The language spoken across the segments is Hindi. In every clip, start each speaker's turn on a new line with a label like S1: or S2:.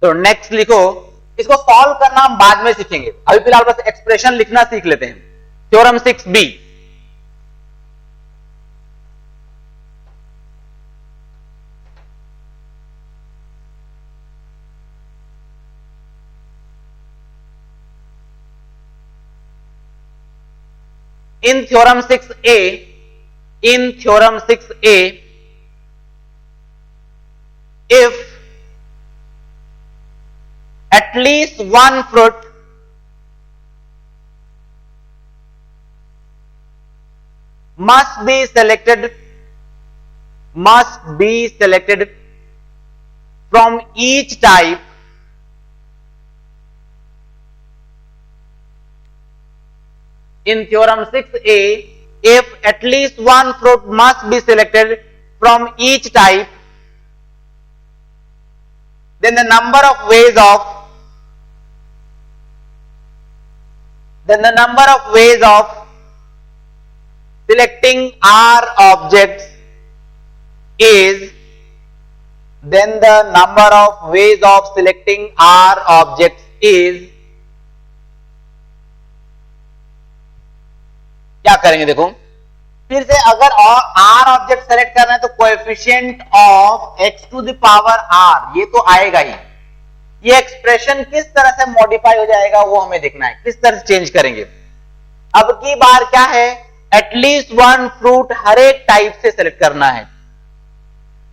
S1: तो नेक्स्ट लिखो, इसको सॉल्व करना हम बाद में सीखेंगे, अभी फिलहाल बस एक्सप्रेशन लिखना सीख लेते हैं। Theorem 6b, in theorem 6a, if at least one fruit must be selected from each type in theorem 6a, if at least one fruit must be selected from each type, then the number of ways of selecting R objects is, क्या करेंगे देखो फिर से, अगर R ऑब्जेक्ट सेलेक्ट करना है तो coefficient of x to the power R ये तो आएगा ही। ये एक्सप्रेशन किस तरह से मॉडिफाई हो जाएगा वो हमें देखना है, किस तरह से चेंज करेंगे। अब की बार क्या है, एटलीस्ट वन फ्रूट हर एक टाइप से सेलेक्ट करना है,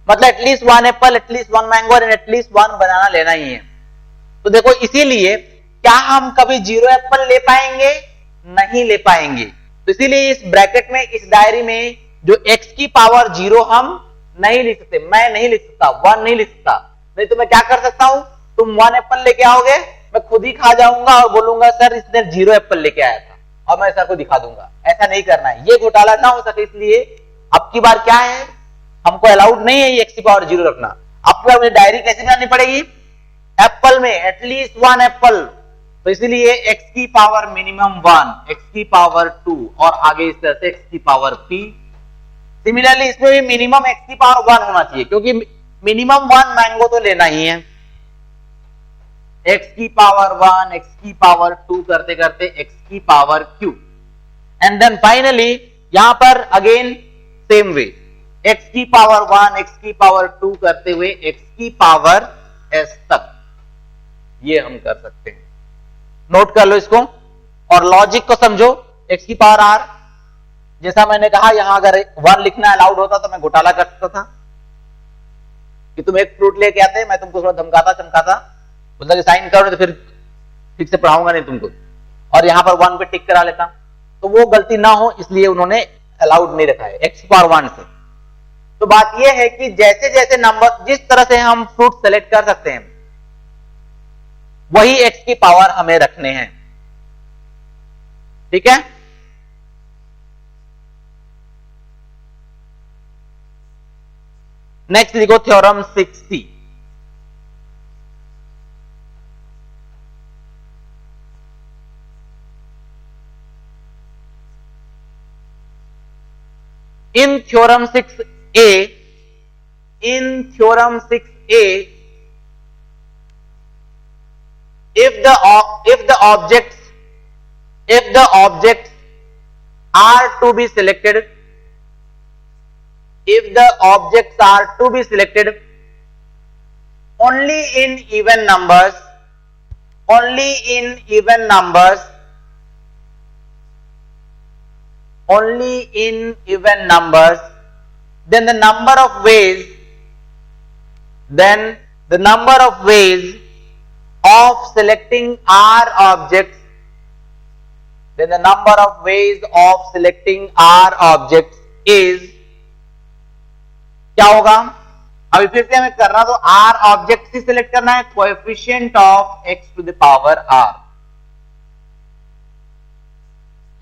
S1: मतलब at least one Apple, at least one mango और एटलीस्ट वन बनाना लेना ही है। तो देखो इसीलिए क्या हम कभी 0 एप्पल ले पाएंगे, नहीं ले पाएंगे। तो इसीलिए इस ब्रैकेट में, इस डायरी में जो x की पावर 0 हम नहीं लिख सकते, मैं नहीं लिख सकता, 1 नहीं लिख सकता। नहीं तो मैं क्या कर सकता हूं, तुम 1 एप्पल लेके आओगे, मैं खुद ही खा जाऊंगा और बोलूंगा सर इसने 0 एप्पल लेके आया था, और मैं सर को दिखा दूंगा। ऐसा नहीं करना है, ये घोटाला ना हो सके, इसलिए अब की बार क्या है, हमको अलाउड नहीं है ये x की पावर 0 रखना। आपको अपनी डायरी कैसे बनानी पड़ेगी, एप्पल में एटलीस्ट 1 एप्पल, तो इसीलिए x की पावर मिनिमम 1, x की पावर 2 और आगे इस तरह से x की पावर p। सिमिलरली इसमें भी मिनिमम x की पावर 1 होना चाहिए, क्योंकि मिनिमम 1 मैंगो तो लेना ही है। x की पावर 1, x की पावर 2 करते करते x की power q, and then finally यहां पर अगेन सेम वे, x की पावर 1, x की पावर 2 करते हुए x की पावर s तक, ये हम कर सकते हैं। नोट कर लो इसको और लॉजिक को समझो। x की पावर r, जैसा मैंने कहा यहां अगर 1 लिखना अलाउड होता तो मैं घोटाला कर सकता था कि तुम एक फ्रूट लेके आते, मैं तुमको थोड़ा धमकाता चमकाता, बोलता कि साइन करो तो फिर ठीक से पढ़ाऊंगा नहीं तुमको, और यहां पर 1 पे टिक करा लेता। तो वो गलती ना हो इसलिए उन्होंने अलाउड नहीं रखा है x की पावर 1 से। तो बात यह है कि जैसे जैसे नंबर, जिस तरह से हम फ्रूट सेलेक्ट कर सकते हैं वही x की पावर हमें रखने हैं, ठीक है। नेक्स्ट लिखो theorem 6c, in theorem 6a, if the objects are to be selected, only in even numbers, then the number of ways of selecting R objects, is, क्या होगा, अभी फिर से हमें करना तो R ऑब्जेक्ट ही सिलेक्ट करना है, coefficient of x to the power R।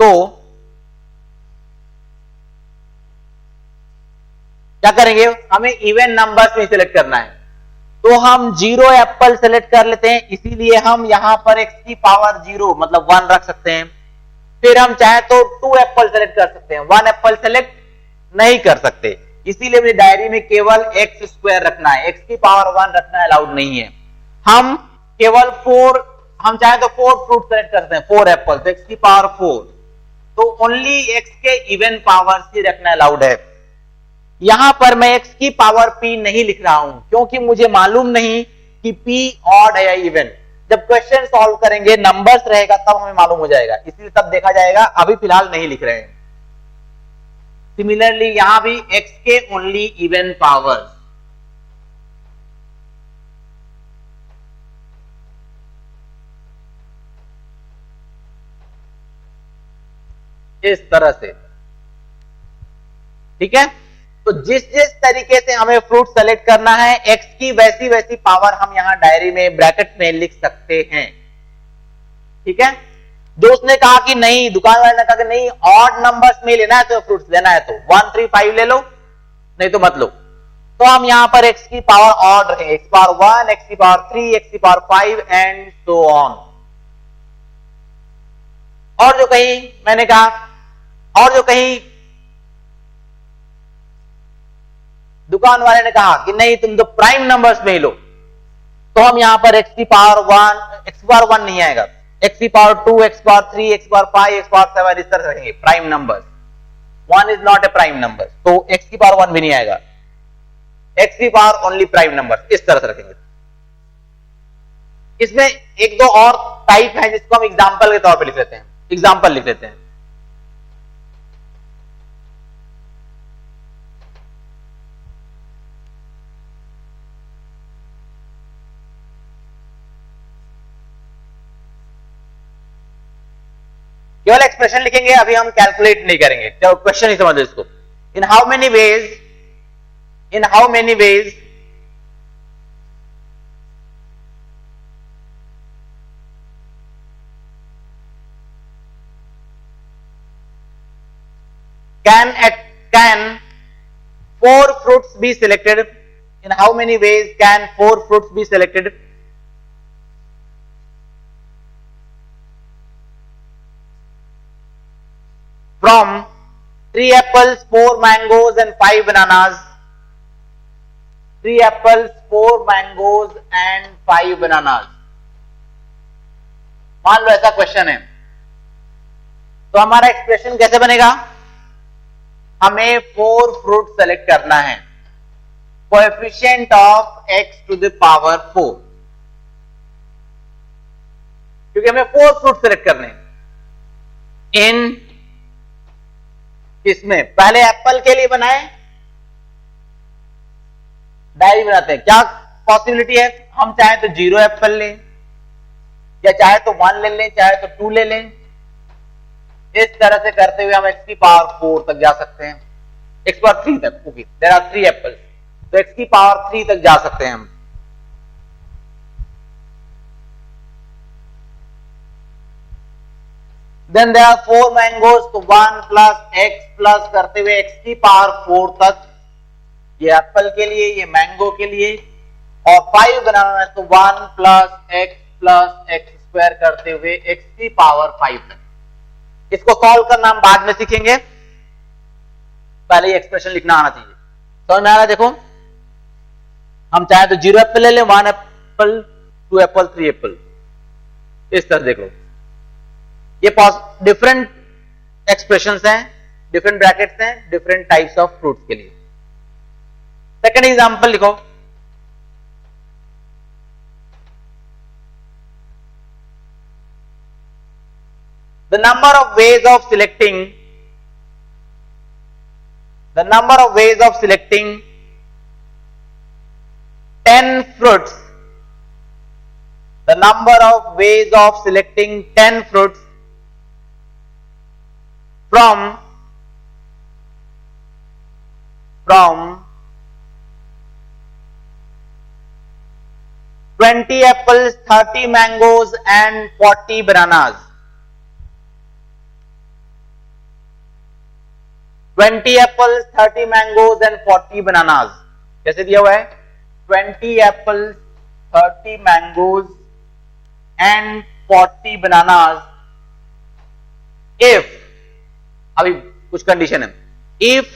S1: तो क्या करेंगे, हमें इवन नंबर्स में सिलेक्ट करना है, तो हम 0 एप्पल सेलेक्ट कर लेते हैं, इसीलिए हम यहां पर x की पावर 0 मतलब 1 रख सकते हैं। फिर हम चाहे तो 2 एप्पल सेलेक्ट कर सकते हैं, 1 एप्पल सेलेक्ट नहीं कर सकते, इसीलिए मेरी डायरी में केवल x स्क्वायर रखना है, x की पावर 1 रखना अलाउड नहीं है। हम केवल 4, हम चाहे तो 4 फ्रूट सेलेक्ट करते हैं, 4 एप्पल, तो x की पावर 4, तो ओनली x के इवन पावर ही रखना अलाउड है। यहां पर मैं x की पावर p नहीं लिख रहा हूं, क्योंकि मुझे मालूम नहीं कि p ऑड है या इवन। जब क्वेश्चन सॉल्व करेंगे, नंबर्स रहेगा, तब हमें मालूम हो जाएगा, इसलिए तब देखा जाएगा, अभी फिलहाल नहीं लिख रहे हैं। सिमिलरली यहां भी x के ओनली इवन पावर्स, इस तरह से, ठीक है। तो जिस जिस तरीके से हमें फ्रूट सेलेक्ट करना है, x की वैसी वैसी पावर हम यहां डायरी में ब्रैकेट में लिख सकते हैं, ठीक है। जो उसने कहा कि नहीं, दुकान वाले ने कहा कि नहीं, ऑड नंबर्स में लेना है तो फ्रूट्स लेना है तो 1 3 5 ले लो, नहीं तो मत लो। तो हम यहां पर x की पावर ऑड रखें, x पावर 1, x की पावर 3, x की पावर 5 एंड सो ऑन। और जो कहीं मैंने कहा, और जो कहीं दुकान वाले ने कहा कि नहीं, तुम तो प्राइम नंबर्स में ही लो, तो हम यहां पर x की पावर 1, x की पावर 1 नहीं आएगा, x की पावर 2, x की पावर 3, x की पावर 5, x की पावर 7 इस तरह से रखेंगे prime numbers. 1 is not a prime number, तो x की पावर 1 भी नहीं आएगा, x की पावर ओनली प्राइम नंबर, इस तरह से रखेंगे। इसमें एक दो और टाइप है जिसको हम एग्जाम्पल के तौर पर लिख लेते हैं, एग्जाम्पल लिख लेते हैं। केवल एक्सप्रेशन लिखेंगे, अभी हम कैलकुलेट नहीं करेंगे, चलो क्वेश्चन ही समझ लो इसको। इन how many veg can 4 fruits be selected? In how many ways can 4 fruits be selected? From 3 apples, 4 mangoes and 5 bananas. 3 apples, 4 mangoes and 5 bananas. मान लो ऐसा क्वेश्चन है, तो हमारा एक्सप्रेशन कैसे बनेगा? हमें 4 फ्रूट सेलेक्ट करना है, coefficient of x to the power 4, क्योंकि हमें 4 फ्रूट सेलेक्ट करने हैं। इन किसमें, पहले एप्पल के लिए बनाए, डायरी बनाते हैं, क्या पॉसिबिलिटी है? हम चाहे तो 0 एप्पल लें, या चाहे तो 1 ले लें, चाहे तो 2 ले लें। इस तरह से करते हुए हम x की पावर 4 तक जा सकते हैं, x पावर 3 तक, क्योंकि देयर आर 3 एप्पल्स, तो x की पावर 3 तक जा सकते हैं हम। देन देयर आर 4 मैंगोज, तो 1 प्लस x प्लस करते हुए x की पावर 4 तक, ये एप्पल के लिए, ये मैंगो के लिए, और 5 बनाना है तो 1 प्लस x स्क्वायर करते हुए x की पावर 5 तक। इसको सॉल्व करना हम बाद में सीखेंगे, पहले ये एक्सप्रेशन लिखना आना चाहिए। समझ में आ रहा है? देखो, हम चाहे तो 0 एप्पल ले लें, 1 एप्पल, 2 एप्पल, 3 एप्पल, इस तरह देख लो। ये डिफरेंट एक्सप्रेशंस हैं, डिफरेंट ब्रैकेट्स हैं, डिफरेंट टाइप्स ऑफ फ्रूट्स के लिए। सेकंड एग्जांपल लिखो, the number of ways of selecting 10 fruits, the number of ways of selecting 10 fruits from 20 apples, 30 mangoes and 40 bananas. 20 apples, 30 mangoes and 40 bananas. कैसे दिया हुआ है? 20 apples, 30 mangoes and 40 bananas. If, अभी कुछ कंडीशन है, if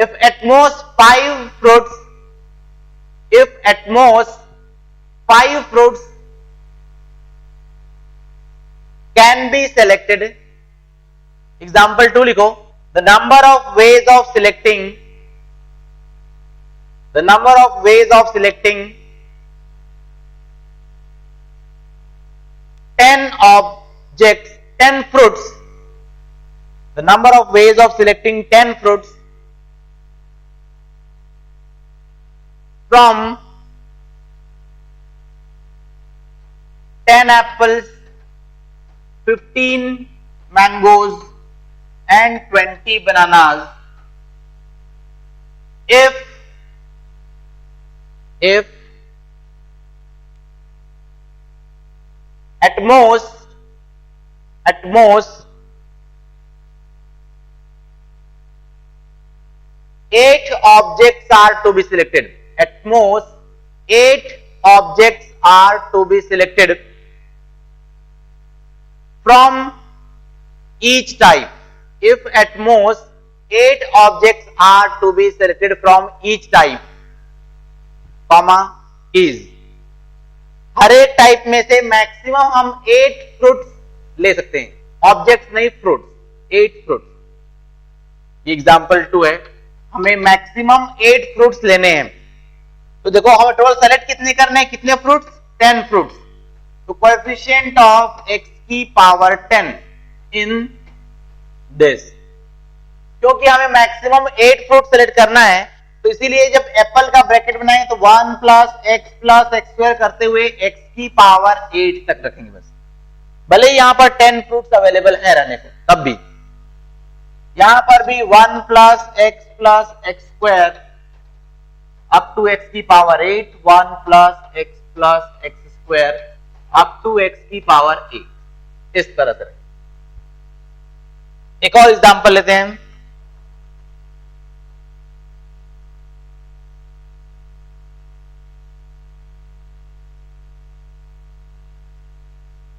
S1: if at most 5 fruits can be selected, example 2 लिखो, the number of ways of selecting 10 objects, 10 fruits, the number of ways of selecting 10 fruits from 10 apples, 15 mangoes and 20 bananas if at most 8 objects are to be selected. At most 8 objects are to be selected from each type. If at most 8 objects are to be selected from each type, comma is, हर एक टाइप में से मैक्सिमम हम 8 फ्रूट्स ले सकते हैं, ऑब्जेक्ट्स नहीं फ्रूट्स, 8 फ्रूट्स। ये एग्जांपल 2 है, हमें मैक्सिमम 8 फ्रूट्स लेने हैं। तो देखो हमें टोटल सेलेक्ट कितने करने हैं, कितने फ्रूट्स, 10 फ्रूट्स। तो कोएफिशिएंट ऑफ x की पावर 10 इन दिस, क्योंकि हमें मैक्सिमम 8 फ्रूट सेलेक्ट करना है, तो इसीलिए जब एप्पल का ब्रैकेट बनाएं तो 1 + x स्क्वायर करते हुए x की पावर 8 तक रखेंगे बस। भले ही यहां पर 10 फ्रूट्स अवेलेबल है रहने को, तब भी यहां पर भी 1 + x square up to x की power 8, 1 + x square up to x की पावर 8, इस तरह से। एक और एग्जांपल लेते हैं।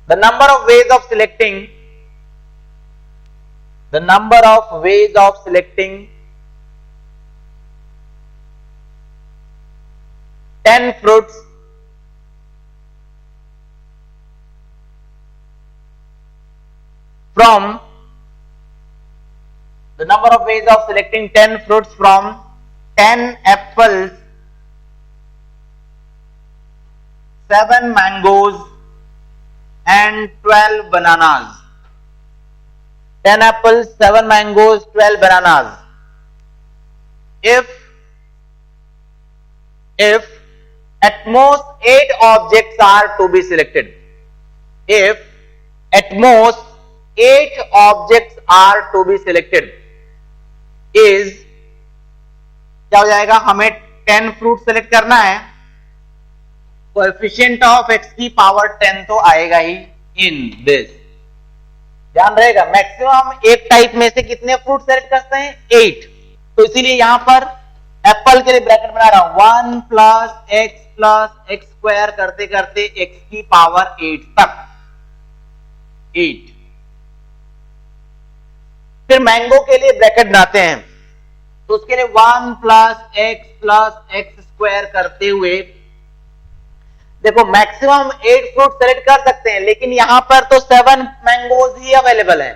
S1: The number of ways of selecting 10 fruits from 10 apples, 7 mangoes and 12 bananas. 10 apples, 7 mangoes, 12 bananas. If at most 8 objects are to be selected, if at most 8 objects are to be selected, is क्या हो जाएगा, हमें 10 फ्रूट सेलेक्ट करना है, कोएफिशिएंट ऑफ x की पावर 10 तो आएगा ही इन दिस। ध्यान रहेगा, मैक्सिमम हम एक टाइप में से कितने फ्रूट सेलेक्ट करते हैं, 8। तो इसीलिए यहां पर एप्पल के लिए ब्रैकेट बना रहा हूं, 1 + x स्क्वायर करते करते x की पावर 8 तक, 8। फिर मैंगो के लिए ब्रैकेट बनाते हैं, तो उसके लिए 1 + x स्क्वायर करते हुए, देखो मैक्सिमम 8 फ्रूट सेलेक्ट कर सकते हैं, लेकिन यहां पर तो 7 मैंगोज ही अवेलेबल हैं,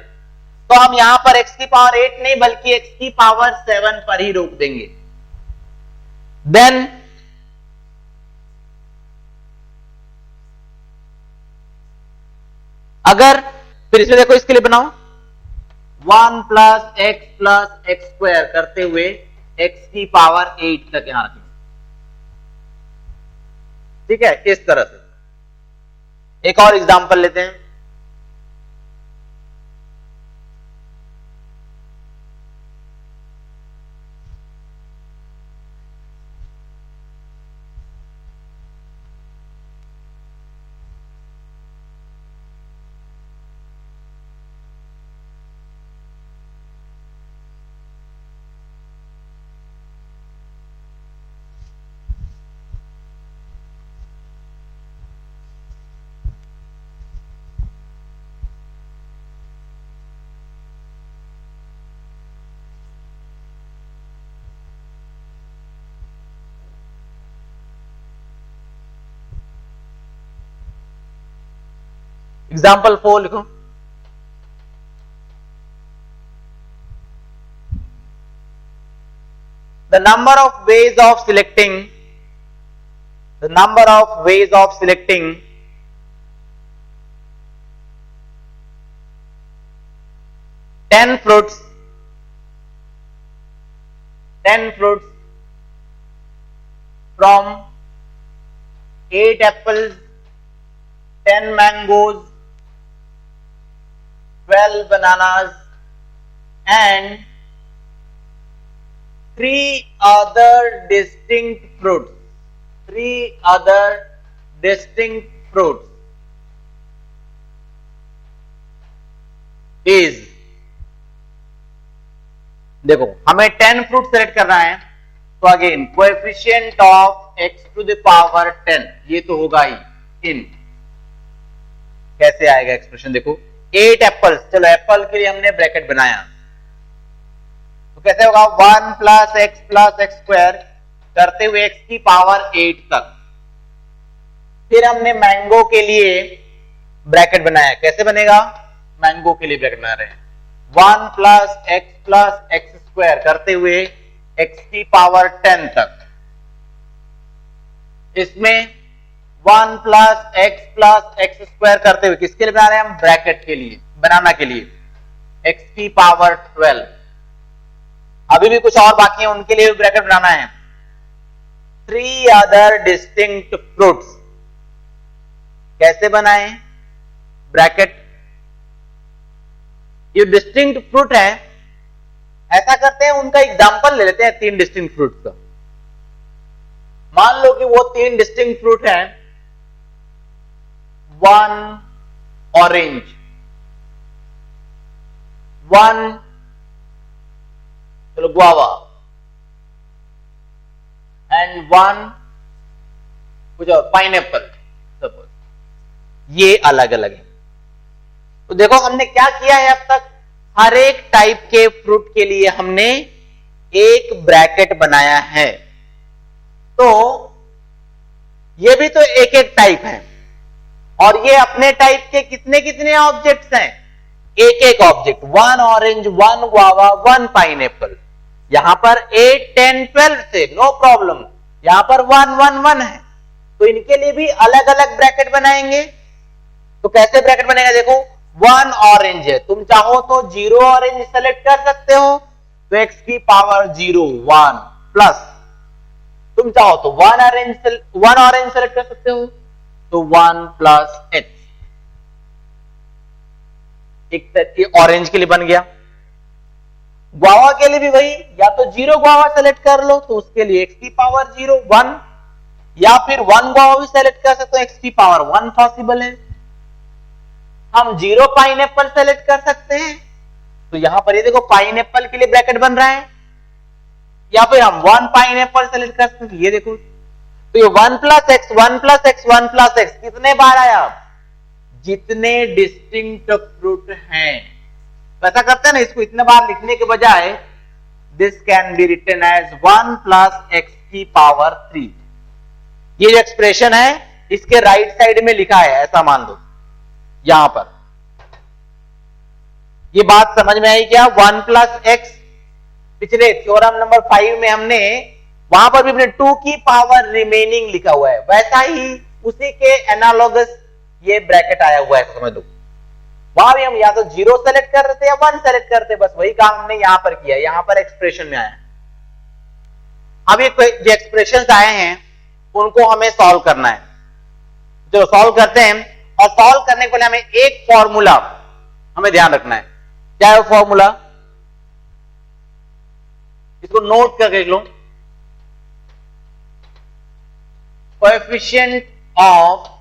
S1: तो हम यहां पर x की पावर 8 नहीं बल्कि x की पावर 7 पर ही रोक देंगे। देन अगर फिर इसमें देखो, इसके लिए बनाओ 1 + x स्क्वायर करते हुए x की पावर 8 तक यहां रखेंगे, ठीक है, इस तरह से। एक और एग्जांपल लेते हैं। एग्जाम्पल 4 लिखो। The number of ways of selecting 10 fruits from 8 apples, 10 mangoes, 12 bananas and 3 other distinct fruits is, देखो हमें 10 फ्रूट सेलेक्ट करना है, तो again coefficient of x to the power 10, ये तो होगा ही इन, कैसे आएगा एक्सप्रेशन देखो 8 एप्पल्स, चलो एप्पल के लिए हमने ब्रैकेट बनाया, तो कैसे होगा 1 प्लस एक्स स्क्वायर करते हुए x की पावर 8 तक। फिर हमने मैंगो के लिए ब्रैकेट बनाया, कैसे बनेगा, मैंगो के लिए ब्रैकेट बना रहे हैं 1 प्लस एक्स स्क्वायर करते हुए x की पावर 10 तक। इसमें 1 प्लस एक्स स्क्वायर करते हुए किसके लिए बना रहे हैं हम, ब्रैकेट के लिए, बनाना के लिए x की पावर 12। अभी भी कुछ और बाकी है, उनके लिए भी ब्रैकेट बनाना है। 3 अदर डिस्टिंक्ट फ्रूट्स, कैसे बनाएं ब्रैकेट, ये डिस्टिंक्ट फ्रूट है, ऐसा करते हैं उनका एग्जांपल ले लेते हैं 3 डिस्टिंक्ट फ्रूट का। मान लो कि वो 3 डिस्टिंक्ट फ्रूट है, 1 ऑरेंज, 1 चलो गुआवा एंड 1 कुछ और पाइनएप्पल सपोज, ये अलग अलग है। तो देखो हमने क्या किया है अब तक, हर एक टाइप के फ्रूट के लिए हमने एक ब्रैकेट बनाया है, तो ये भी तो एक एक टाइप है, और ये अपने टाइप के कितने कितने ऑब्जेक्ट्स हैं, एक एक ऑब्जेक्ट, 1 ऑरेंज, 1 गुआवा, 1 पाइनएप्पल। यहां पर 8 10 12 से नो प्रॉब्लम, यहां पर 1 1 1 है, तो इनके लिए भी अलग अलग ब्रैकेट बनाएंगे। तो कैसे ब्रैकेट बनेगा, देखो 1 ऑरेंज है, तुम चाहो तो 0 ऑरेंज सेलेक्ट कर सकते हो, तो x की पावर 0 1 प्लस, तुम चाहो तो 1 ऑरेंज सेलेक्ट कर सकते हो, तो 1 प्लस x, एक ऑरेंज के लिए बन गया। गुआवा के लिए भी वही, या तो 0 गुआवा सेलेक्ट कर लो, तो उसके लिए x की पावर 0 1, या फिर 1 गुआवा भी सेलेक्ट कर सकते हो, x की पावर 1 पॉसिबल है। हम 0 पाइनएप्पल सेलेक्ट कर सकते हैं, तो यहां पर ये देखो पाइनएप्पल के लिए ब्रैकेट बन रहा है, या फिर हम 1 पाइनएप्पल सेलेक्ट कर सकते हैं, ये देखो, तो ये 1 plus x 1 plus x 1 plus x कितने बार आया, जितने डिस्टिंक्ट फ्रूट हैं। ऐसा करते हैं ना, इसको इतने बार लिखने के बजाय this can be written as 1 plus x की पावर 3। ये जो एक्सप्रेशन है इसके राइट साइड में लिखा है, ऐसा मान लो यहां पर। ये बात समझ में आई क्या, 1 प्लस एक्स, पिछले थ्योरम नंबर 5 में हमने वहां पर भी अपने 2 की पावर रिमेनिंग लिखा हुआ है, वैसा ही उसी के एनालॉगस ये ब्रैकेट आया हुआ है, समझ लो। वहां भी हम या तो 0 सेलेक्ट कर रहे थे या 1 सेलेक्ट करते, बस वही काम हमने यहां पर किया, यहां पर एक्सप्रेशन में आया। अब ये जो एक्सप्रेशंस आए हैं उनको हमें सॉल्व करना है, जो सॉल्व करते हैं, और सॉल्व करने के पहले हमें एक फॉर्मूला हमें ध्यान रखना है। क्या है वो फॉर्मूला, इसको नोट करके लिख लो, coefficient of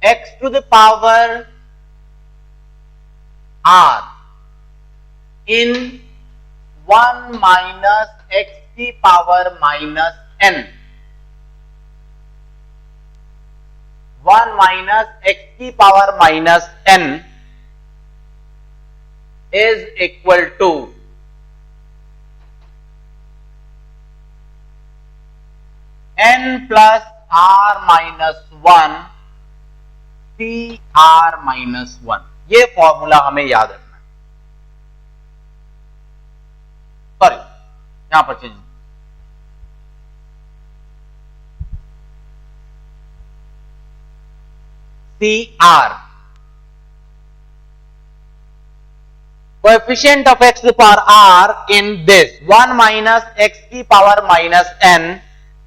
S1: x to the power r in 1 minus x की power minus n, 1 minus x की power minus n is equal to n plus r minus 1 C r minus 1। ये फॉर्मूला हमें याद रखना है। सॉरी, यहां पर change, C r coefficient of x to the power r in this 1 minus x की power minus n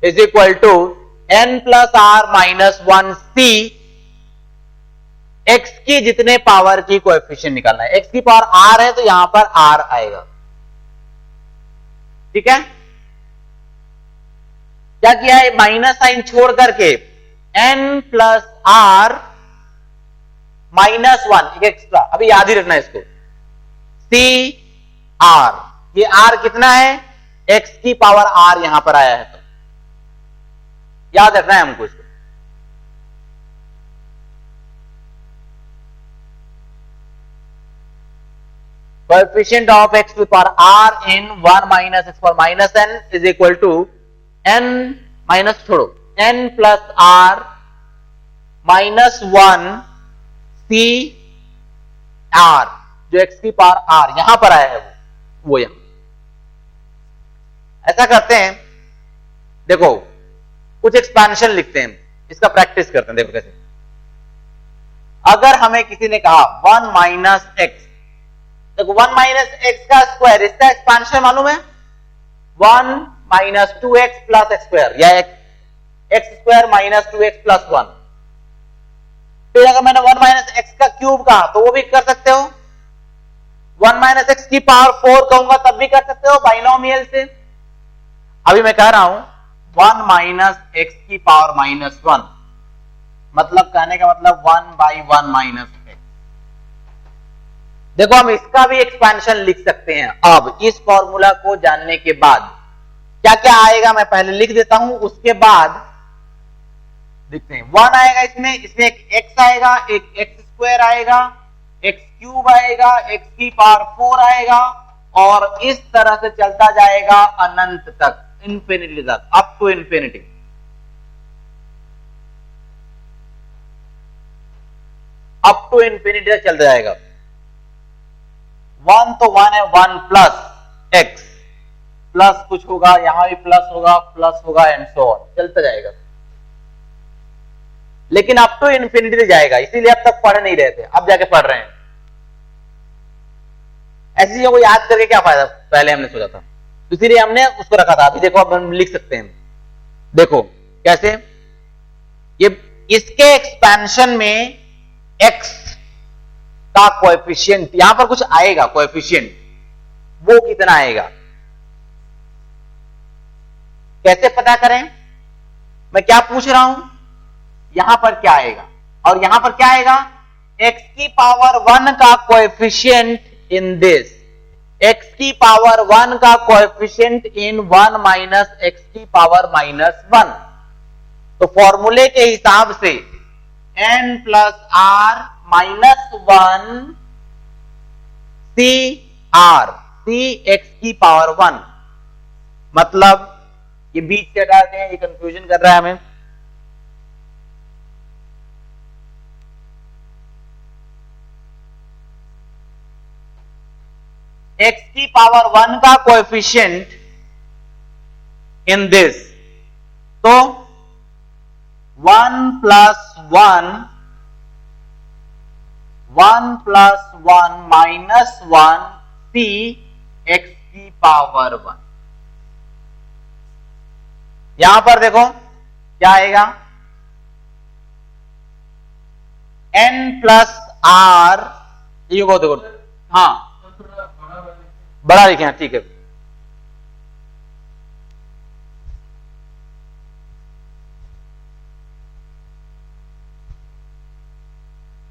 S1: is equal to n plus r minus 1 c। x की जितने पावर की कोएफिशिएंट निकालना है, x की पावर r है तो यहां पर r आएगा। ठीक है, क्या किया है, माइनस साइन छोड़ करके n प्लस r माइनस 1 एक एक्स्ट्रा, अभी याद ही रखना है इसको, सी आर, ये आर कितना है, x की पावर r यहां पर आया है, तो याद रखना है हमको इसको। Coefficient of x to power r in 1 minus x power minus n is equal to n minus छोड़ो n plus r minus 1 C r, जो x की पावर r यहां पर आया है वो यहां। ऐसा करते हैं, देखो कुछ एक्सपेंशन लिखते हैं, इसका प्रैक्टिस करते हैं। देखो कैसे, अगर हमें किसी ने कहा 1 माइनस एक्स, देखो 1 माइनस एक्स का स्क्वायर, इसका एक्सपेंशन मालूम है 1 minus 2x plus x square, या x square minus 2x plus 1। फिर अगर मैंने 1 माइनस एक्स का क्यूब कहा तो वो भी कर सकते हो, 1 माइनस एक्स की पावर 4 कहूंगा तब भी कर सकते हो बाइनोमियल से। अभी मैं कह रहा हूं 1 माइनस एक्स की पावर माइनस 1, मतलब कहने का मतलब 1 बाई 1 माइनस एक्स। देखो हम इसका भी एक्सपेंशन लिख सकते हैं। अब इस फॉर्मूला को जानने के बाद क्या क्या आएगा मैं पहले लिख देता हूं, उसके बाद देखते हैं। 1 आएगा इसमें एक x आएगा, एक एक्स स्क्वायर आएगा, एक्स क्यूब आएगा, एक्स की पावर 4 आएगा, और इस तरह से चलता जाएगा अनंत तक, इंफिनिटी तक, up to infinity. Up to infinity तक चलता जाएगा। 1 तो 1 है, 1 प्लस एक्स प्लस कुछ होगा, यहां भी प्लस होगा एंड सो ऑन, चलता जाएगा। लेकिन अप टू इंफिनिटी तक जाएगा, इसीलिए अब तक पढ़ नहीं रहे थे, अब जाके पढ़ रहे हैं। ऐसी चीजों को याद करके क्या फायदा, पहले हमने सोचा था, इसीलिए हमने उसको रखा था। अभी देखो अब हम लिख सकते हैं, देखो कैसे, ये इसके एक्सपेंशन में x का कोएफिशिएंट यहां पर कुछ आएगा, कोएफिशिएंट वो कितना आएगा, कैसे पता करें, मैं क्या पूछ रहा हूं, यहां पर क्या आएगा और यहां पर क्या आएगा, x की पावर 1 का कोएफिशिएंट इन दिस, x की पावर 1 का कोएफिशिएंट इन 1 माइनस x की पावर माइनस 1। तो फॉर्मूले के हिसाब से n plus r minus 1 C R, C x की पावर 1, मतलब ये बीच से हटाते हैं, ये कंफ्यूजन कर रहा है हमें। x की पावर 1 का कोएफिशिएंट इन दिस, तो 1 प्लस 1 माइनस 1 सी x की पावर 1। यहां पर देखो क्या आएगा, n प्लस r, ये देखो, हाँ बड़ा लिखे हैं, ठीक है।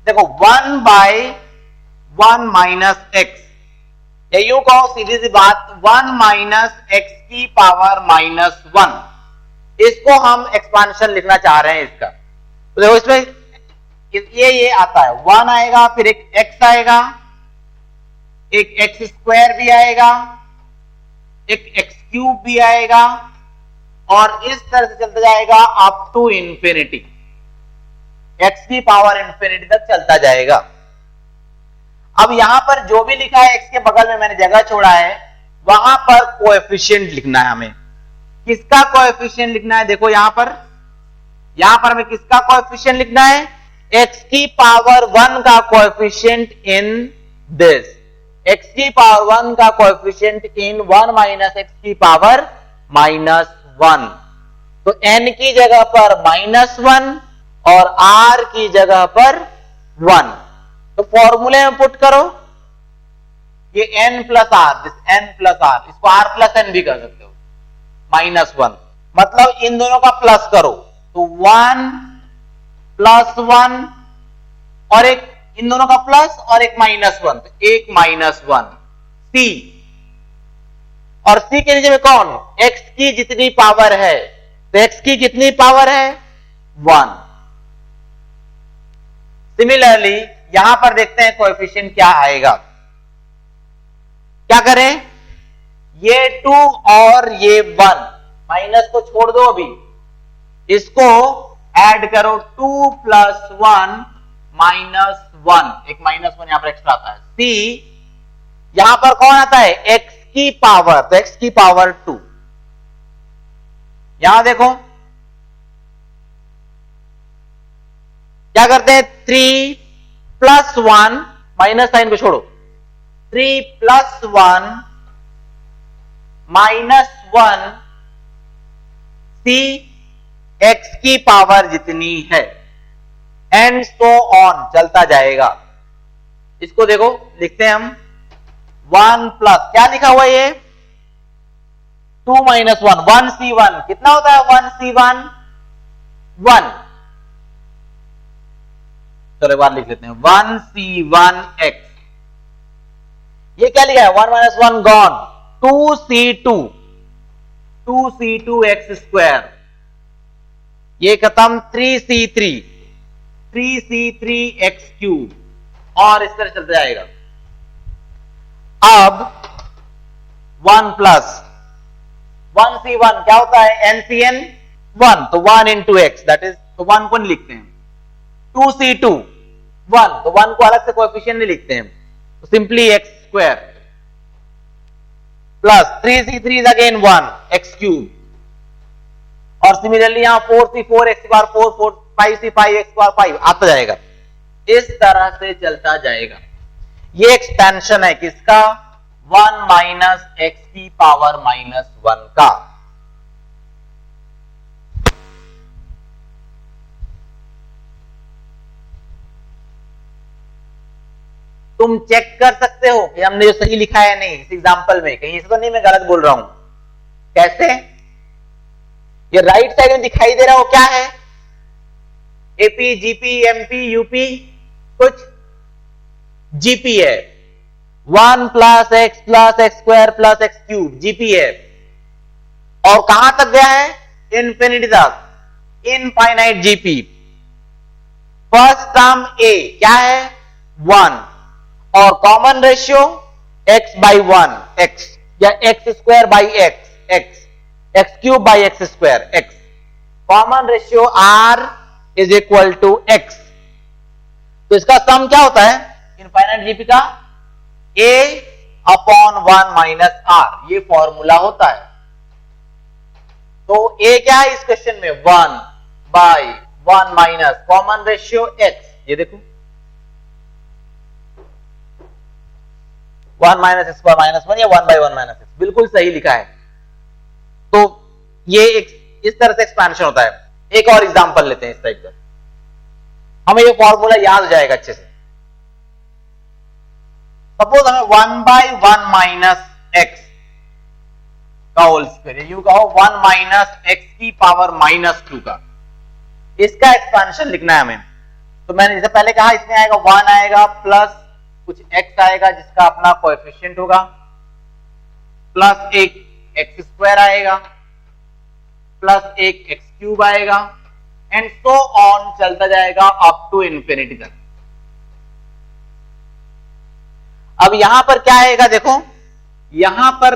S1: देखो 1 बाई 1 माइनस एक्स, या यूं कहो सीधी सी बात, 1 माइनस एक्स की पावर माइनस 1, इसको हम एक्सपांशन लिखना चाह रहे हैं इसका। तो देखो इसमें ये आता है, 1 आएगा, फिर एक x आएगा, एक एक्स स्क्वायर भी आएगा, एक एक्स क्यूब भी आएगा, और इस तरह से चलता जाएगा अप टू इंफिनिटी। x की पावर इंफिनिटी तक चलता जाएगा। अब यहां पर जो भी लिखा है x के बगल में मैंने जगह छोड़ा है, वहां पर कोएफिशिएंट लिखना है हमें। किसका कोएफिशिएंट लिखना है? देखो यहां पर हमें किसका कोएफिशिएंट लिखना है? x की पावर 1 का कोएफिशिएंट इन दिस, x की पावर 1 का कोएफिशिएंट इन 1 माइनस x की पावर -1। तो n की जगह पर -1 और r की जगह पर 1। तो फॉर्मूले में पुट करो, ये n प्लस आर, इसको r प्लस n भी कर सकते हो, -1, मतलब इन दोनों का प्लस करो तो 1 प्लस 1 और एक इन दोनों का प्लस और एक -1, तो एक -1 c, और c के नीचे में कौन? x की जितनी पावर है, तो x की कितनी पावर है? 1। सिमिलरली यहां पर देखते हैं कोएफिशिएंट क्या आएगा। क्या करें? ये 2 और ये 1, माइनस को छोड़ दो, अभी इसको ऐड करो, 2 प्लस 1 -1, एक -1 यहां पर एक्स्ट्रा आता है। c यहां पर कौन आता है? x की पावर, तो x की पावर 2। यहां देखो क्या करते हैं? 3 प्लस 1, माइनस साइन को छोड़ो, 3 प्लस 1 -1 c x की पावर जितनी है, एंड सो ऑन चलता जाएगा। इसको देखो लिखते हैं हम 1 प्लस, क्या लिखा हुआ है ये? 2 - 1, 1c1 कितना होता है? 1c1 1। चलो एक बार लिख लेते हैं 1c1x। ये क्या लिखा है? 1 - 1 गॉन, 2c2x स्क्वायर, ये खत्म, 3c3x क्यूब, और इस तरह चलता जाएगा। अब 1 प्लस 1c1 क्या होता है? ncn 1, तो 1 इंटू एक्स, दैट इज, तो 1 को नहीं लिखते हैं। 2c2 1, तो 1 को अलग से कोएफिशिएंट नहीं लिखते हैं, तो simply x square, plus 3c3 is again 1 x cube, और सिमिलरली यहां 4c4 x बार 4, 5c5 x बार 5 आता जाएगा। इस तरह से चलता जाएगा। ये एक्सपेंशन है किसका? 1 माइनस x की पावर -1 का। तुम चेक कर सकते हो कि हमने जो सही लिखा है नहीं इस एग्जांपल में, कहीं से तो नहीं मैं गलत बोल रहा हूं। कैसे? ये राइट साइड में दिखाई दे रहा हो क्या है? एपी, जीपी, एमपी, यूपी, कुछ जीपी है। 1 plus x square plus x cube GP है, और कहां तक गया है? इंफिनिटी तक, infinite GP. First term a क्या है? 1, और common ratio x by 1 x, या x square by x cube by x square x। Common ratio r is equal to x। तो इसका सम क्या होता है इनफाइनाइट जीपी का? a अपॉन 1 माइनस r, ये फॉर्मूला होता है। तो a क्या है इस क्वेश्चन में? 1 by 1 minus common ratio x, ये देखो 1 माइनस एक्स पर -1 या 1 बाई 1 माइनस एक्स, बिल्कुल सही लिखा है। तो ये इस तरह से एक्सपेंशन होता है। एक और एग्जांपल लेते हैं इस टाइप का, हमें ये फॉर्मूला याद हो जाएगा अच्छे से। सपोज हमें 1 बाई 1 माइनस एक्स का होल स्क्वायर, यूं कहो 1 माइनस एक्स की पावर -2 का, इसका एक्सपेंशन लिखना है हमें। तो मैंने जैसे पहले कहा, इसमें आएगा 1 आएगा प्लस कुछ x आएगा जिसका अपना कोएफिशिएंट होगा, प्लस एक एक्स स्क्वायर आएगा, प्लस एक एक्स क्यूब आएगा, एंड सो ऑन चलता जाएगा अप टू इंफिनिटी तक। अब यहां पर क्या आएगा? देखो यहां पर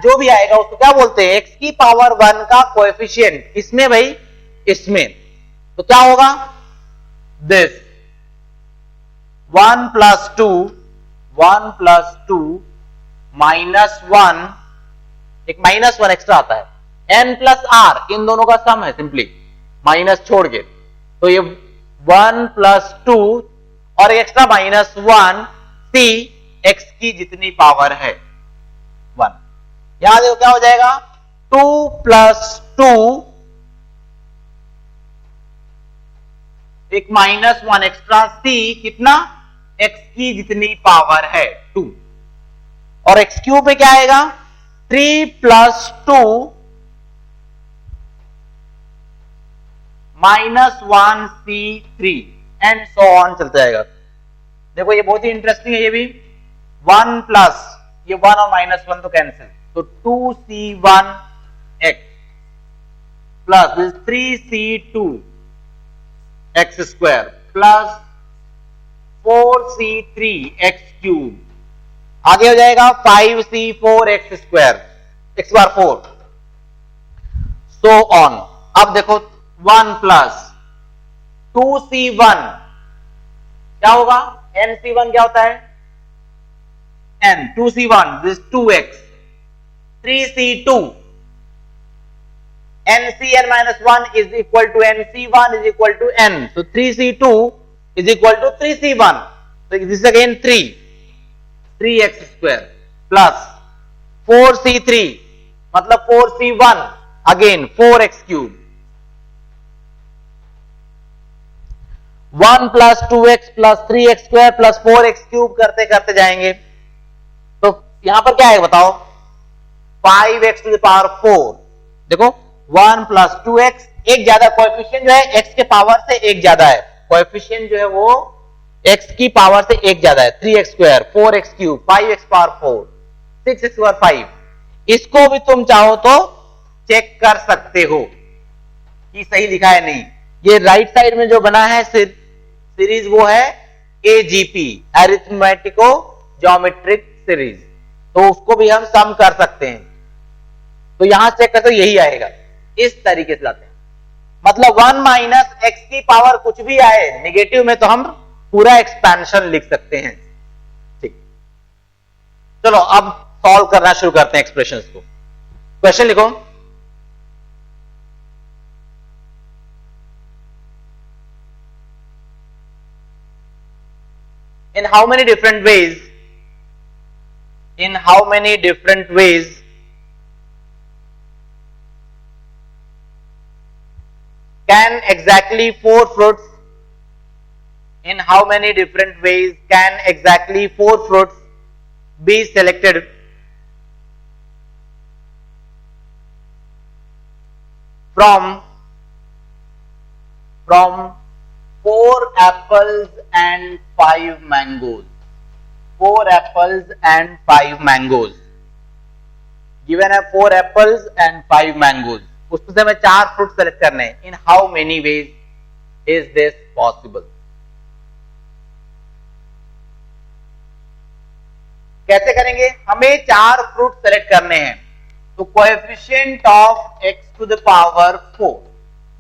S1: जो भी आएगा उसको क्या बोलते हैं? x की पावर 1 का कोएफिशिएंट। किसमें भाई? इसमें। तो क्या होगा? this 1 plus 2 minus 1, एक माइनस 1 एक्स्ट्रा आता है, n प्लस r, इन दोनों का सम है सिंपली, माइनस छोड़ के, तो ये 1 प्लस 2 और एक्स्ट्रा माइनस 1 c x की जितनी पावर है 1। यहां देखो क्या हो जाएगा, 2 प्लस 2, एक माइनस 1 एक्स्ट्रा c, कितना, x की जितनी पावर है 2, और x क्यूब में क्या आएगा, 3 plus 2 minus 1 c3 and so on चलता जाएगा। देखो ये बहुत ही इंटरेस्टिंग है, ये भी 1 प्लस ये 1 और माइनस 1 तो कैंसिल, तो 2c1 x plus 3c2 x square plus 4c3 x cube, आगे हो जाएगा 5c4 x square, x bar 4, so on. अब देखो 1 प्लस 2c1 क्या होगा, nc1 क्या होता है, n, 2c1 this 2x, 3c2, ncn minus 1 is equal to nc1 is equal to n, so 3c2 is equal to 3c1, so this is again 3x square plus 4c3 मतलब 4c1 again 4x cube, 1 plus 2x plus 3x square plus 4x cube करते करते जाएंगे, तो यहां पर क्या है बताओ, 5x टू द पावर 4, देखो 1 प्लस 2x, एक ज्यादा, कोएफिशिएंट जो है x के पावर से एक ज्यादा है, कोएफिशिएंट जो है वो x की पावर से एक ज्यादा है, 3x square 4x cube 5x power 4 6x power 5, इसको भी तुम चाहो तो चेक कर सकते हो कि सही लिखा है नहीं। ये राइट साइड में जो बना है सीरीज वो है AGP, अरिथमेटिको ज्योमेट्रिक सीरीज, तो उसको भी हम सम कर सकते हैं, तो यहां चेक करते यही आएगा, इस तरीके से लाते हैं, मतलब 1 माइनस एक्स की पावर कुछ भी आए निगेटिव में तो हम पूरा एक्सपेंशन लिख सकते हैं। ठीक, चलो अब सॉल्व करना शुरू करते हैं एक्सप्रेशंस को। क्वेश्चन लिखो, in how many different ways can exactly 4 fruits be selected from 4 apples and 5 mangoes? 4 apples and 5 mangoes given है, 4 apples and 5 mangoes, उसमें से हमें 4 फ्रूट सेलेक्ट करने हैं। In how many ways is this possible? कैसे करेंगे? हमें 4 फ्रूट सेलेक्ट करने हैं, तो coefficient of x to the power 4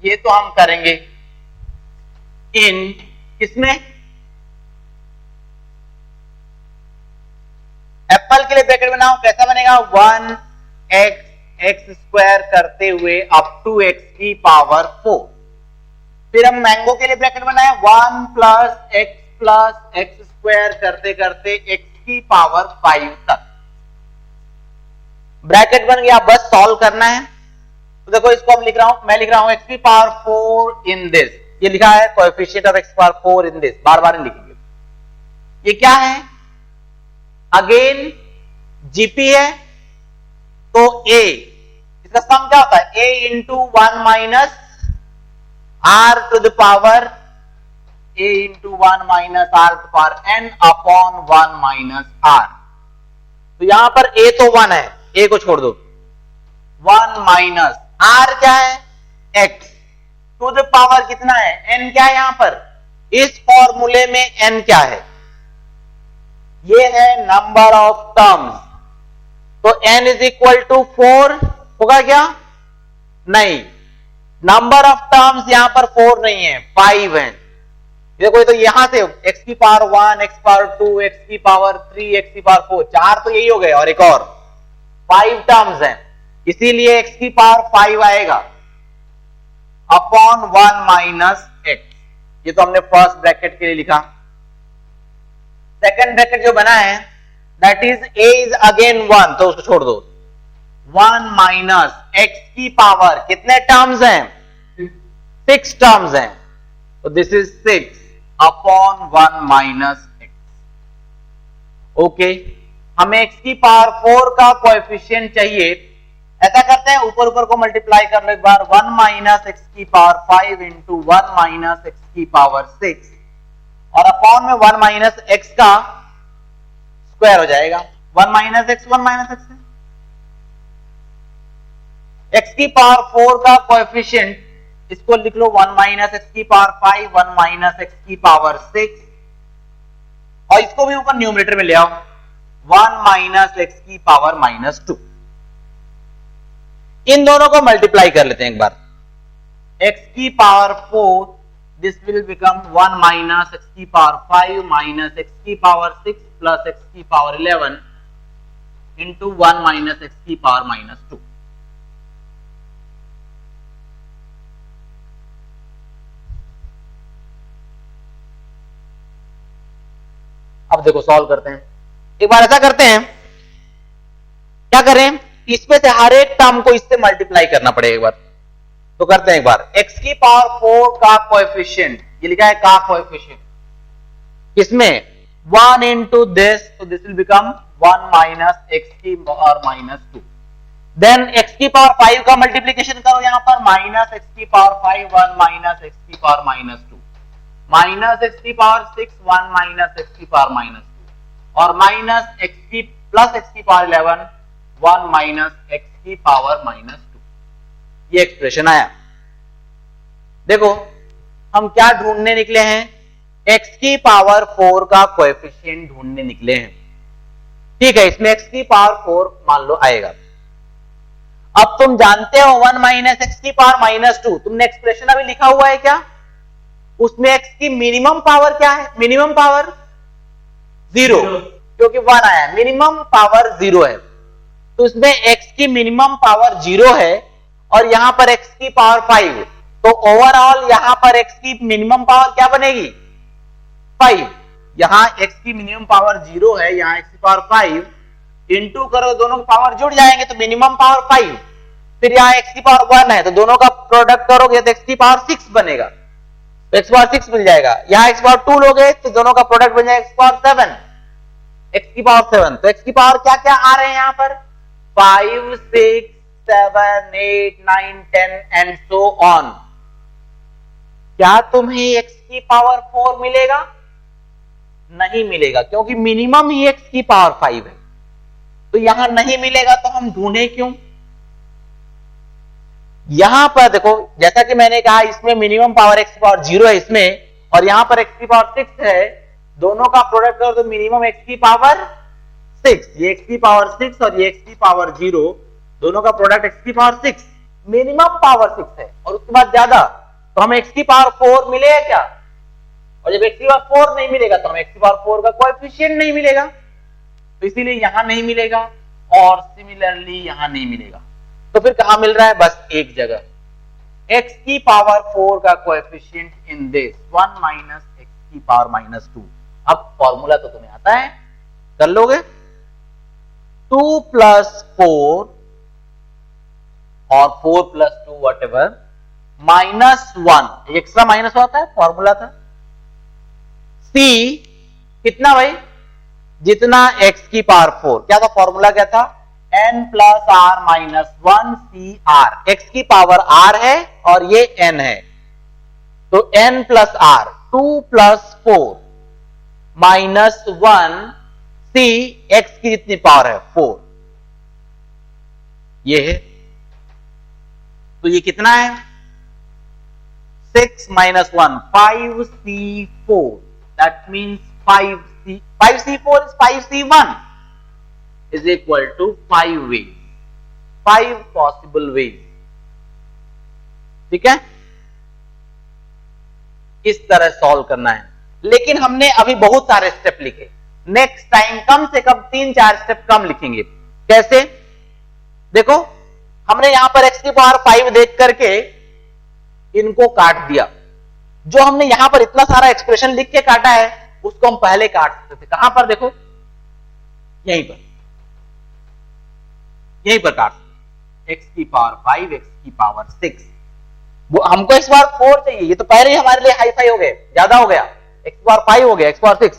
S1: ये तो हम करेंगे इन किसमें, एप्पल के लिए ब्रैकेट बनाओ, कैसा बनेगा 1x x स्क्वायर करते हुए अप टू x की पावर 4। फिर हम मैंगो के लिए ब्रैकेट बनाए 1 प्लस x स्क्वायर करते करते x की पावर 5 तक। ब्रैकेट बन गया, बस सॉल्व करना है। तो देखो इसको अब लिख रहा हूं, मैं लिख रहा हूं x की पावर 4 इन दिस, ये लिखा है coefficient of x power 4 in this, बार बार लिखेंगे। ये क्या है? अगेन जीपी है, तो a, इसका सम क्या होता है? a into 1 minus r to the power a into 1 minus r to power n upon 1 minus r। तो यहां पर a तो 1 है, a को छोड़ दो, 1 माइनस r क्या है? x टू द पावर कितना है? n क्या है यहां पर? इस फॉर्मूले में n क्या है? ये है नंबर ऑफ टर्म्स, तो n इज इक्वल टू 4 होगा क्या? नहीं, नंबर ऑफ टर्म्स यहां पर 4 नहीं है, 5 है। देखो ये तो यहां से x की पावर 1, x पावर 2, x की पावर 3, x की पावर 4, चार तो यही हो गए और एक और 5 टर्म्स हैं, इसीलिए x की पावर 5 आएगा अपॉन 1 माइनस x। ये तो हमने फर्स्ट ब्रैकेट के लिए लिखा। सेकंड ब्रैकेट जो बना है that is a is again 1, तो उसको छोड़ दो। 1 माइनस x की पावर कितने टर्म्स हैं? 6 टर्म्स हैं, तो this is 6 upon 1 minus x। Okay, हमें x की पावर 4 का कोएफिशिएंट चाहिए। ऐसा करते हैं, ऊपर ऊपर को मल्टीप्लाई कर लो एक बार। 1 माइनस x की पावर 5 इंटू 1 माइनस x की पावर 6 और अपॉन में 1 माइनस x का स्क्वायर हो जाएगा। 1 माइनस x 1 माइनस x है। x की पावर 4 का कोएफिशिएंट इसको लिख लो 1 माइनस x की पावर 5, 1 माइनस x की पावर 6 और इसको भी ऊपर न्यूमरेटर में ले आओ 1 माइनस x की पावर माइनस 2। इन दोनों को मल्टीप्लाई कर लेते हैं एक बार। x की power 4 this will become 1 minus x की पावर 5 माइनस x की पावर 6 प्लस x की पावर 11 इंटू 1 माइनस x की पावर माइनस 2। अब देखो सॉल्व करते हैं एक बार। ऐसा करते हैं, क्या करें, इसमें से हर एक टर्म को इससे मल्टीप्लाई करना पड़ेगा एक बार। तो करते हैं एक बार। x की पावर 4 का कोएफिशिएंट, ये लिखा है का कोएफिशिएंट, इसमें 1 इंटू दिस, तो this will become 1 minus x की पावर माइनस 2। देन x की पावर 5 का मल्टीप्लीकेशन करो यहां पर, माइनस x की पावर 5 1 माइनस x की पावर माइनस 2, माइनस x की पावर 6 1 माइनस x की पावर माइनस 2 और माइनस x की प्लस x की पावर 11 1 माइनस x की पावर माइनस 2। ये एक्सप्रेशन आया। देखो हम क्या ढूंढने निकले हैं, x की पावर 4 का कोएफिशिएंट ढूंढने निकले हैं। ठीक है, इसमें x की पावर 4 मान लो आएगा। अब तुम जानते हो 1 माइनस x की पावर माइनस 2, तुमने एक्सप्रेशन अभी लिखा हुआ है क्या? उसमें x की मिनिमम पावर क्या है? मिनिमम पावर 0, क्योंकि 1 आया, मिनिमम पावर 0 है। तो इसमें x की मिनिमम पावर 0 है और यहां पर x की पावर 5, तो ओवरऑल यहां पर x की मिनिमम पावर क्या बनेगी? 5। यहां x की मिनिमम पावर 0 है, यहां x की पावर 5, इंटू करो, दोनों की पावर जुड़ जाएंगे तो मिनिमम पावर 5। फिर यहां x की पावर 1 है, तो दोनों का प्रोडक्ट करोगे तो x की पावर 6 बनेगा, तो x पावर 6 मिल जाएगा। यहां x पावर 2 लोगे तो दोनों का प्रोडक्ट बन जाएगा x पावर 7, x की पावर 7। तो x की पावर क्या क्या आ रहे हैं यहां पर? 5 6 7 8 9 10 एंड सो ऑन। क्या तुम्हें x की पावर 4 मिलेगा? नहीं मिलेगा, क्योंकि मिनिमम ही x की पावर 5 है, तो यहां नहीं मिलेगा। तो हम ढूंढे क्यों? यहां पर देखो, जैसा कि मैंने कहा इसमें मिनिमम पावर x की पावर 0 है इसमें, और यहां पर x की पावर 6 है, दोनों का प्रोडक्ट करो तो मिनिमम x की पावर 6, ये x की पावर 6 और ये x की पावर 0, दोनों का प्रोडक्ट x की पावर 6, मिनिमम पावर 6 है और उसके बाद ज्यादा, तो हमें x की पावर 4 मिलेगा क्या? और जब x की पावर 4 नहीं मिलेगा तो हमें x की पावर 4 का कोएफिशिएंट नहीं मिलेगा, तो इसीलिए यहां नहीं मिलेगा और सिमिलरली यहां नहीं मिलेगा। तो फिर कहां मिल रहा है? बस एक जगह, x की पावर 4 का coefficient in this 1 minus x की पावर माइनस 2। अब फॉर्मूला तो तुम्हें आता है, कर लोगे। 2 प्लस 4 और 4 plus 2 what ever minus 1, extra minus होता है, फॉर्मूला था। c कितना भाई? जितना x की पावर 4, क्या था फॉर्मूला? क्या था? n plus r minus 1 C r. X की पावर r है और ये n है, तो n plus r, 2 plus 4 minus 1 C x की जितनी पावर है 4, ये है। तो ये कितना है? 6 minus 1, 5c4, that means 5c4 is 5c1 is equal to 5 ways, 5 possible ways। ठीक है, इस तरह सॉल्व करना है। लेकिन हमने अभी बहुत सारे स्टेप लिखे, नेक्स्ट टाइम कम से कम 3-4 स्टेप कम लिखेंगे। कैसे? देखो, हमने यहां पर x की पावर 5 देख करके इनको काट दिया। जो हमने यहां पर इतना सारा एक्सप्रेशन लिख के काटा है उसको हम पहले काट सकते थे। कहां पर? देखो, यहीं पर, यहीं पर काट x की पावर 5, x की पावर 6। वो हमको x पावर 4 चाहिए, ये तो पहले ही हमारे लिए हाई फाई हो गए, ज्यादा हो गया। x पावर 5 हो गया, x पावर 6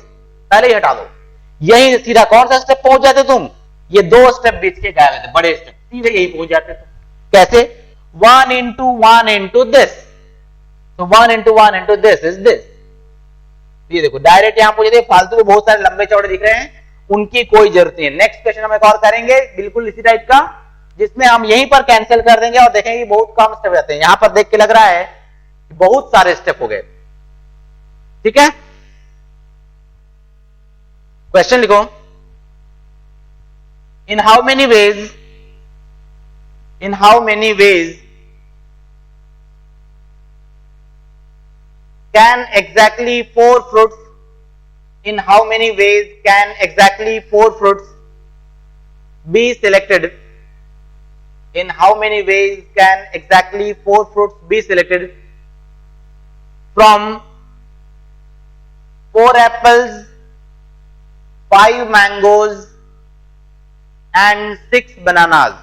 S1: पहले ही हटा दो। यही सीधा कौन सा स्टेप पहुंच जाते तुम? ये 2 स्टेप बीच के गए थे, बड़े स्टेप, सीधे यही पहुंच जाते तुम। कैसे? 1 into 1 into this, तो 1 into 1 into this is this। ये देखो डायरेक्ट यहां पहुंचे थे, फालतू में बहुत सारे लंबे चौड़े दिख रहे हैं, उनकी कोई जरूरत नहीं है। नेक्स्ट क्वेश्चन हम एक और करेंगे बिल्कुल इसी टाइप का, जिसमें हम यहीं पर कैंसिल कर देंगे और देखेंगे बहुत कम स्टेप जाते हैं। यहां पर देख के लग रहा है बहुत सारे स्टेप हो गए। ठीक है, क्वेश्चन लिखो, इन how many veg can exactly 4 fruits, in how many ways can exactly 4 fruits be selected? In how many ways can exactly 4 fruits be selected from 4 apples, 5 mangoes and 6 bananas?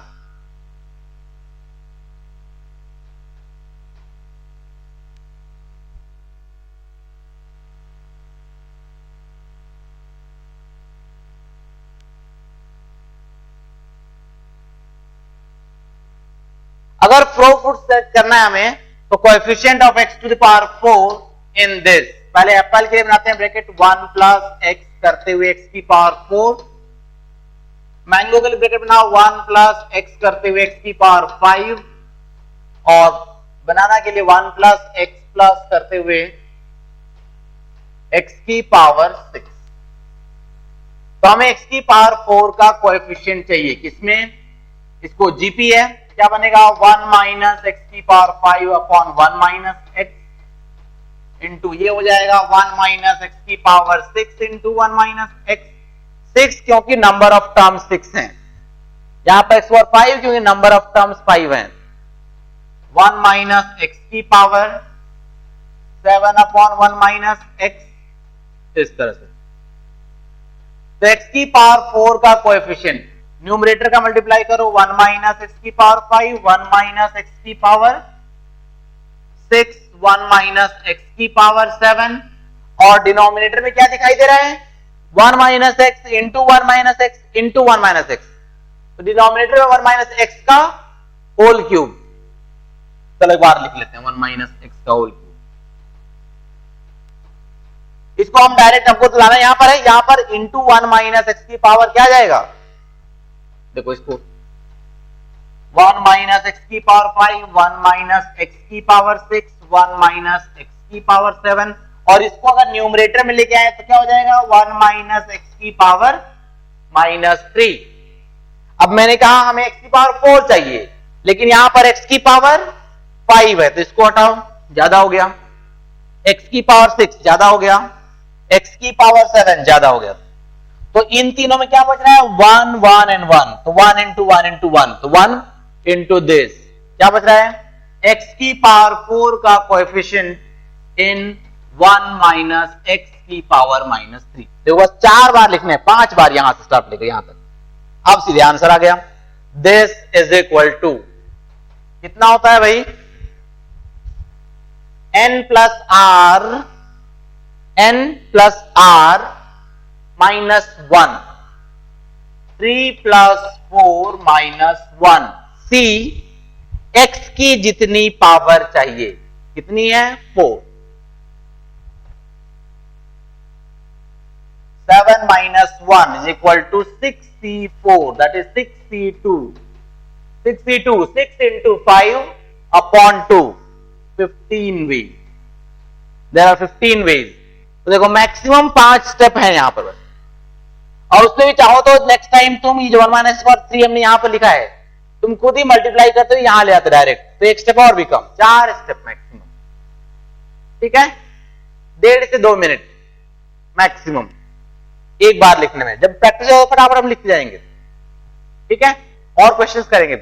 S1: अगर 4 फ्रूट सेट करना है हमें तो coefficient of x to the power 4 in this, पहले एप्पल के लिए बनाते हैं ब्रैकेट 1 प्लस x करते हुए x की पावर 4, मैंगो के लिए ब्रैकेट बनाओ 1 प्लस x करते हुए x की पावर 5, और बनाना के लिए 1 प्लस x प्लस करते हुए x की पावर 6। तो हमें x की पावर 4 का कोएफिशिएंट चाहिए, किसमें? इसको जीपी है, क्या बनेगा? 1 माइनस एक्स की power 5 upon 1 minus x into ये हो जाएगा 1 माइनस एक्स की पावर 6 इंटू 1 माइनस एक्स। 6 क्योंकि नंबर ऑफ टर्म्स 6 हैं, यहां पर एक्स पावर 5 क्योंकि नंबर ऑफ टर्म्स 5 हैं। 1 माइनस एक्स की पावर 7 अपॉन 1 माइनस एक्स, इस तरह से। तो एक्स की पावर 4 का कोएफिशिएंट न्यूमरेटर का मल्टीप्लाई करो, 1 माइनस एक्स की पावर 5, 1 माइनस एक्स की पावर 6, 1 माइनस एक्स की पावर 7, और डिनोमिनेटर में क्या दिखाई दे रहा है? 1 minus x into 1 minus x into 1 minus x, तो डिनोमिनेटर में 1 माइनस एक्स का होल क्यूब। चलो एक बार लिख लेते हैं, 1 माइनस एक्स का होल क्यूब। इसको हम डायरेक्ट, हमको तो लाना यहां पर है, यहां पर इंटू 1 माइनस एक्स की पावर क्या जाएगा? देखो इसको 1 माइनस एक्स की पावर 5, 1 माइनस एक्स की पावर 6, 1 माइनस एक्स की पावर 7, और इसको अगर न्यूमरेटर में लेके आए तो क्या हो जाएगा? 1 माइनस एक्स की पावर माइनस 3। अब मैंने कहा हमें एक्स की पावर 4 चाहिए, लेकिन यहां पर एक्स की पावर 5 है, तो इसको हटाओ, ज्यादा हो गया। एक्स की पावर 6 ज्यादा हो गया, एक्स की पावर 7 ज्यादा हो गया। तो इन तीनों में क्या बच रहा है? 1 1 एंड 1, तो 1 इंटू 1 इंटू 1, तो 1 इंटू दिस क्या बच रहा है? x की पावर 4 का कोएफिशिएंट इन 1 माइनस एक्स की पावर माइनस 3। देखो बस 4 बार लिखने हैं, 5 बार यहां से स्टार्ट लेकर यहां तक, अब सीधे आंसर आ गया। दिस इज इक्वल टू कितना होता है भाई? n plus r minus 1, 3 plus 4 minus 1, C x की जितनी पावर चाहिए, कितनी है? 4। 7 minus 1 is equal to 6c4, that is 6c2। 6 into 5 upon 2, 15 ways. There are 15 ways. तो देखो मैक्सिमम 5 स्टेप है यहां पर, और उसमें भी चाहो तो नेक्स्ट टाइम तुम ये जो 1 माइनस 3 हमने यहां पर लिखा है, तुम खुद ही मल्टीप्लाई करते हो यहां ले आते डायरेक्ट, तो एक स्टेप और भी कम, 4 स्टेप मैक्सिमम। ठीक है, 1.5 से 2 मिनट मैक्सिमम एक बार लिखने में। जब प्रैक्टिस होगा फटाफट हम लिखते जाएंगे। ठीक है, और क्वेश्चंस करेंगे।